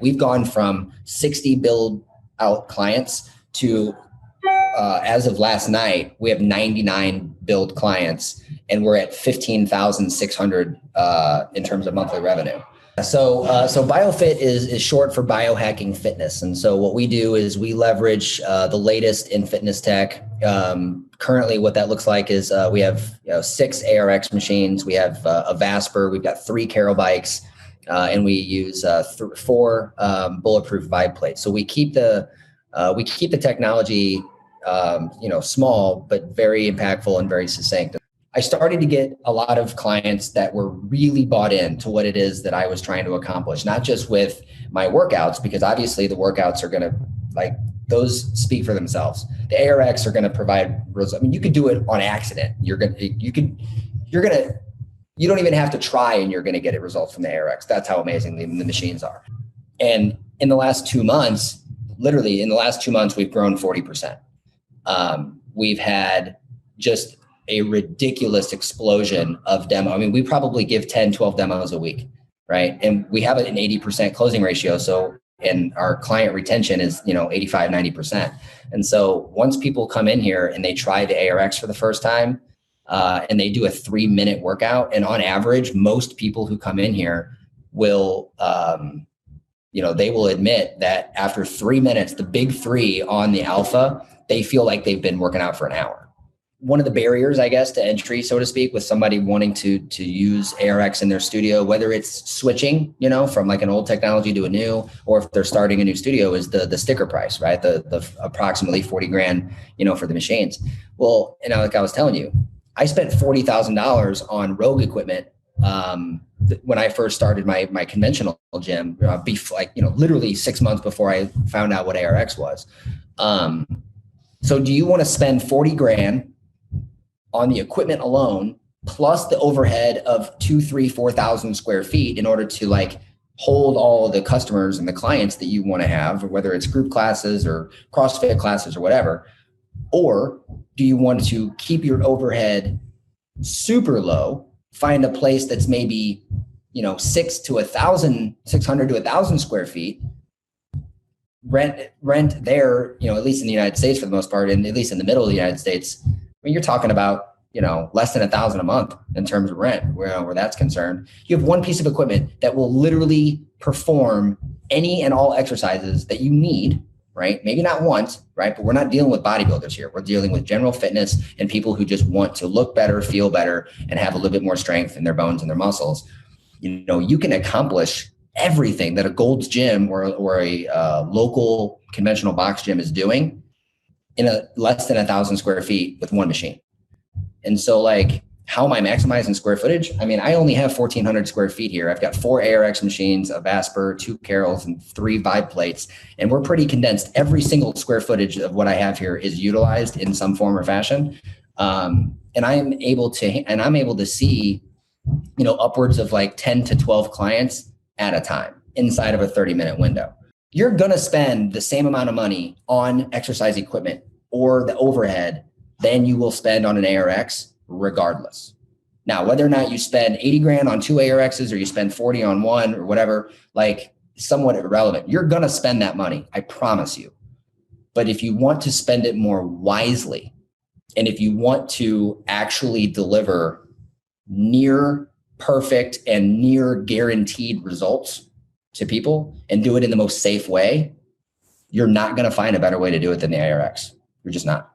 We've gone from 60 build out clients to, as of last night, we have 99 build clients, and we're at 15,600 in terms of monthly revenue. So BioFit is short for biohacking fitness. And so what we do is we leverage the latest in fitness tech. Currently, what that looks like is we have 6 ARX machines. We have a Vasper. We've got 3 Carol bikes, and we use 4 bulletproof vibe plates. So we keep the technology small but very impactful and very succinct. I started to get a lot of clients that were really bought into what it is that I was trying to accomplish, not just with my workouts, because obviously the workouts are going to, like, those speak for themselves. The ARX are going to provide results. I mean, you could do it on accident. You don't even have to try, and you're going to get results from the ARX. That's how amazing the machines are. And in the last 2 months, literally in the last 2 months, we've grown 40%. We've had just a ridiculous explosion of demo. I mean, we probably give 10, 12 demos a week, right? And we have an 80% closing ratio. So, and our client retention is, 85, 90%. And so once people come in here and they try the ARX for the first time, and they do a 3-minute workout, and on average, most people who come in here will, they will admit that after 3 minutes, the big 3 on the alpha, they feel like they've been working out for an hour. One of the barriers, I guess, to entry, so to speak, with somebody wanting to use ARX in their studio, whether it's switching, from like an old technology to a new, or if they're starting a new studio, is the sticker price, right? The approximately 40 grand, for the machines. Well, like I was telling you, I spent $40,000 on Rogue equipment when I first started my conventional gym, literally 6 months before I found out what ARX was. So do you want to spend 40 grand on the equipment alone, plus the overhead of 2,000, 3,000, 4,000 square feet in order to hold all the customers and the clients that you want to have, whether it's group classes or CrossFit classes or whatever? Or do you want to keep your overhead super low, find a place that's maybe, 600 to 1,000 square feet, rent there, at least in the United States for the most part, and at least in the middle of the United States, you're talking about, less than $1,000 a month in terms of rent, where that's concerned. You have one piece of equipment that will literally perform any and all exercises that you need, right? Maybe not once, right? But we're not dealing with bodybuilders here. We're dealing with general fitness and people who just want to look better, feel better, and have a little bit more strength in their bones and their muscles. You can accomplish everything that a Gold's Gym or a local conventional box gym is doing in less than 1,000 square feet with one machine. And so how am I maximizing square footage? I mean, I only have 1,400 square feet here. I've got 4 ARX machines, a Vasper, 2 Carols, and 3 Vibe plates. And we're pretty condensed. Every single square footage of what I have here is utilized in some form or fashion. And I'm able to see, upwards of 10 to 12 clients at a time inside of a 30-minute window. You're going to spend the same amount of money on exercise equipment or the overhead than you will spend on an ARX regardless. Now, whether or not you spend 80 grand on 2 ARXs or you spend 40 on one or whatever, somewhat irrelevant. You're going to spend that money. I promise you. But if you want to spend it more wisely, and if you want to actually deliver near perfect and near guaranteed results to people and do it in the most safe way, you're not going to find a better way to do it than the ARX. You're just not.